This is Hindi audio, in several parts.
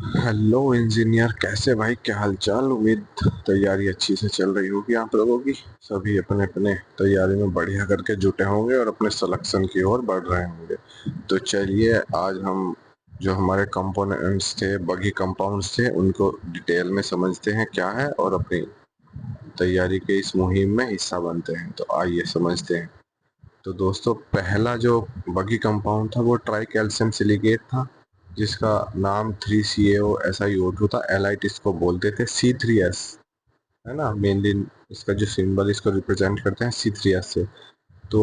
हेलो इंजीनियर, कैसे भाई? क्या हालचाल? उम्मीद तैयारी अच्छी से चल रही होगी आप लोगों की। सभी अपने अपने तैयारी में बढ़िया करके जुटे होंगे और अपने सिलेक्शन की ओर बढ़ रहे होंगे। तो चलिए, आज हम जो हमारे कंपोनेंट्स थे, बगी कंपाउंड्स थे, उनको डिटेल में समझते हैं क्या है, और अपनी तैयारी के इस मुहिम में हिस्सा बनते हैं। तो आइए समझते हैं। तो दोस्तों, पहला जो बगी कंपाउंड था वो ट्राई कैल्शियम सिलिकेट था, जिसका नाम 3CaO SiO2 था। एलाइट इसको बोलते थे C3S, है ना। मेनली इसका जो सिंबल इसको रिप्रेजेंट करते हैं C3S से। तो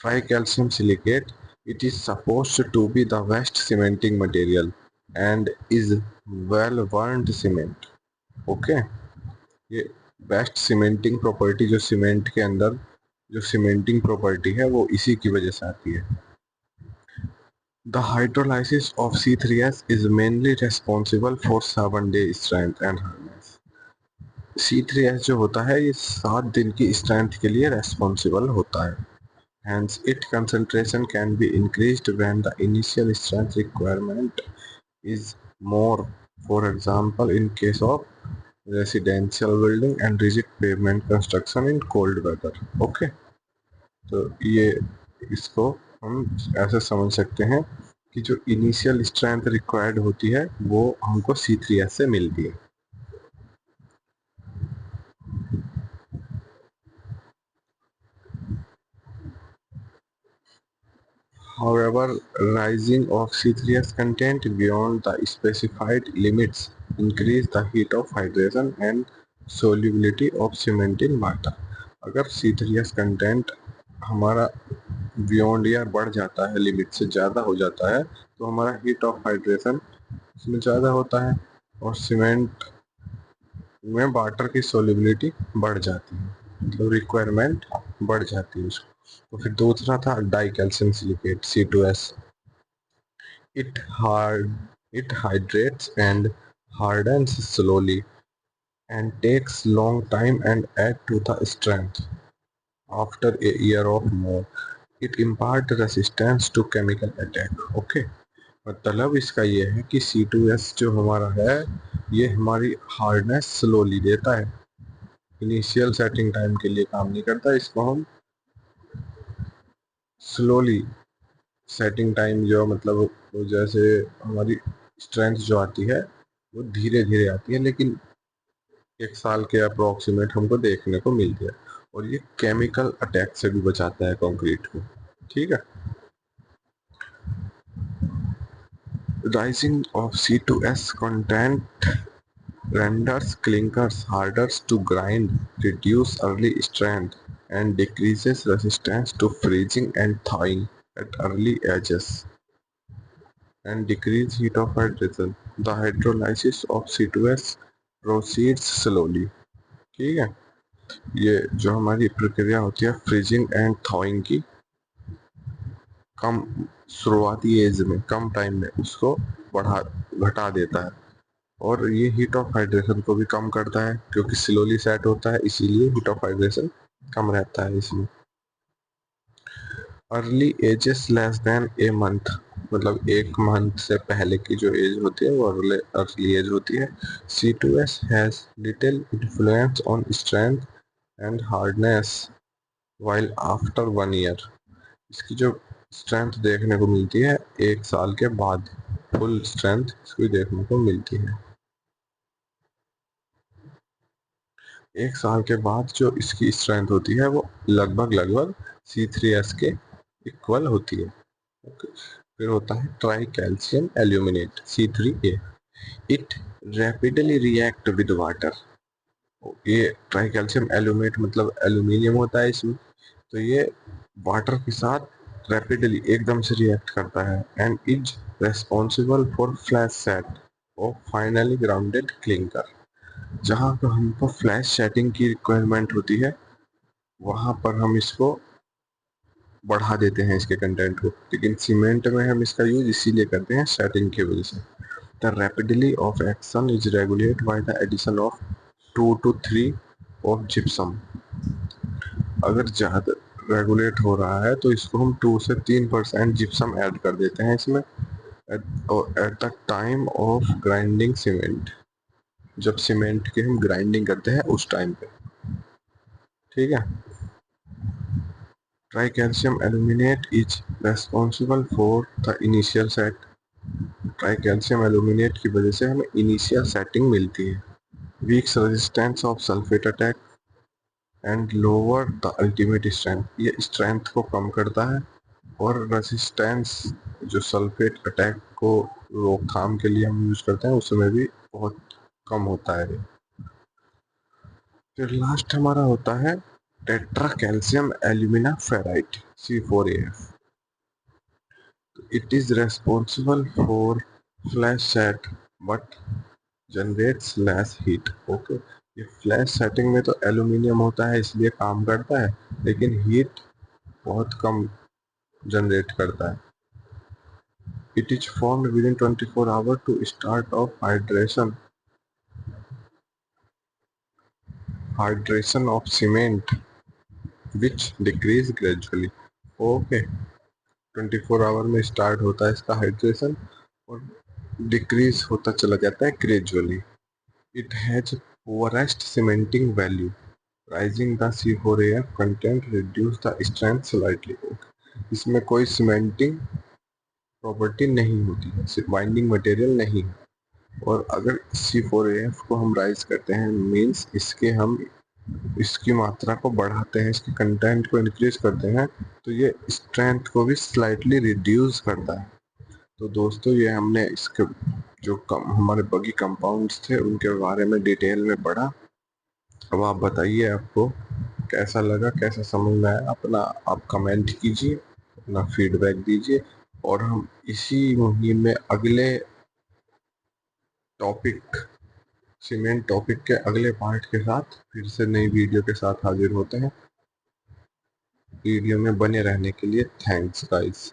tri calcium silicate, it is suppose to be the best cementing material and is well warned cement. Okay. ये बेस्ट सीमेंटिंग प्रॉपर्टी, जो सीमेंट के अंदर जो सीमेंटिंग प्रॉपर्टी है, वो इसी की वजह से आती है। The hydrolysis of C3S is mainly responsible for 7 day strength and hardness. C3S जो होता है, ये 7 दिन की स्ट्रेंथ के लिए रेस्पॉन्सिबल होता है। Hence, its concentration can be increased when the initial strength requirement is more. For example, in case of residential building and rigid pavement construction in cold weather. Okay. तो ये इसको हम ऐसे समझ सकते हैं कि जो इनिशियल स्ट्रेंथ रिक्वायर्ड होती है वो हमको C3S से मिलती है। However, rising of C3S content beyond the specified limits increase the heat of hydration and solubility of cement in water. अगर C3S कंटेंट हमारा बियॉन्ड या बढ़ जाता है, लिमिट से ज़्यादा हो जाता है, तो हमारा हीट ऑफ हाइड्रेशन इसमें ज़्यादा होता है और सीमेंट में वाटर की सोलिबिलिटी बढ़ जाती है, मतलब रिक्वायरमेंट बढ़ जाती है उसको। तो फिर दूसरा था die calcium silicate C2S। It hard it hydrates and hardens slowly and takes long time and add to the strength. After a year or more, it impart resistance to chemical attack. Okay. मतलब इसका ये है कि C2S जो हमारा है, ये हमारी हार्डनेस स्लोली देता है, इनिशियल सेटिंग टाइम के लिए काम नहीं करता। इसको हम स्लोली सेटिंग टाइम, जो मतलब वो जैसे हमारी स्ट्रेंथ जो आती है वो धीरे धीरे आती है, लेकिन 1 साल के अप्रोक्सीमेट हमको देखने को मिलती है। और ये केमिकल अटैक से भी बचाता है कंक्रीट को। ठीक है। Rising of C2S content renders clinkers harder to grind, reduce early strength, and decreases resistance to freezing and thawing at early ages, and decrease heat of hydration. The hydrolysis of C2S proceeds slowly. ठीक है। ये जो हमारी प्रक्रिया होती है फ्रीजिंग एंड थॉइंग की, कम शुरुआती एज में, कम टाइम में उसको बढ़ा घटा देता है। और ये हीट ऑफ हाइड्रेशन को भी कम करता है, क्योंकि स्लोली सेट होता है, इसीलिए हीट ऑफ हाइड्रेशन कम रहता है इसमें। Early ages less than a month, मतलब 1 मंथ से पहले की जो एज होती है वो अर्ली एज होती है। C2S has little influence on strength and hardness while after 1 year। इसकी जो स्ट्रेंथ देखने को मिलती है 1 साल के बाद, फुल स्ट्रेंथ इसकी देखने को मिलती है। 1 साल के बाद जो इसकी स्ट्रेंथ होती है वो लगभग लगभग C3S के इक्वल होती है। ओके। फिर होता है try calcium aluminate C3A। It rapidly react with water. ये ट्राई कैल्शियम एल्यूमिनेट मतलब एल्यूमिनियम होता है इसमें, तो ये वाटर के साथ रैपिडली एकदम से रिएक्ट करता है and is responsible for flash set और फाइनली ग्राउंडेड क्लिंकर। जहाँ पर हमको फ्लैश सेटिंग की रिक्वायरमेंट होती है, वहाँ पर हम इसको बढ़ा देते हैं इसके कंटेंट को, लेकिन सीमेंट में हम इसका यूज इसीलिए करते हैं सेटिंग की वजह से। The rapidly of action is regulate by the addition of 2 to 3 of gypsum. अगर ज़्यादा रेगुलेट हो रहा है तो इसको हम 2 से 3% जिप्सम ऐड कर देते हैं इसमें, at the time of grinding cement, जब सीमेंट की हम ग्राइंडिंग करते हैं उस टाइम पे, ठीक है। Try calcium aluminate is responsible for the initial set, try calcium aluminate की वजह से हमें इनिशियल सेटिंग मिलती है। Weeks resistance of sulphate attack and lower the ultimate strength, ये स्ट्रेंथ को कम करता है और रेजिस्टेंस जो सल्फेट अटैक को रोकथाम के लिए हम यूज करते हैं उसमें भी बहुत कम होता है। फिर लास्ट हमारा होता है tetra calcium alumina ferrite C4AF, it is responsible for flash set but generates less heat. Okay, ये फ्लैश सेटिंग में तो एल्यूमिनियम होता है इसलिए काम करता है, लेकिन हीट बहुत कम जनरेट करता है। It is formed within 24 hour to start of hydration of cement which decrease gradually. Okay, 24 hour में स्टार्ट होता है इसका हाइड्रेशन और डिक्रीज होता चला जाता है gradually. It has forest cementing value, rising the C4AF content reduce the strength slightly. इसमें कोई सीमेंटिंग प्रॉपर्टी नहीं होती है, सिर्फ बाइंडिंग मटेरियल नहीं है। और अगर C4AF को हम राइज करते हैं मीन्स इसकी मात्रा को बढ़ाते हैं, इसके कंटेंट को इंक्रीज करते हैं, तो ये स्ट्रेंथ को भी स्लाइटली रिड्यूस करता है। तो दोस्तों ये हमने इसके जो हमारे बगी कंपाउंड्स थे उनके बारे में डिटेल में पढ़ा। अब आप बताइए आपको कैसा लगा, कैसा समझ में आया, अपना आप कमेंट कीजिए, अपना फीडबैक दीजिए और हम इसी मुहिम में अगले टॉपिक सीमेंट टॉपिक के अगले पार्ट के साथ फिर से नई वीडियो के साथ हाजिर होते हैं। वीडियो में बने रहने के लिए थैंक्स गाइस।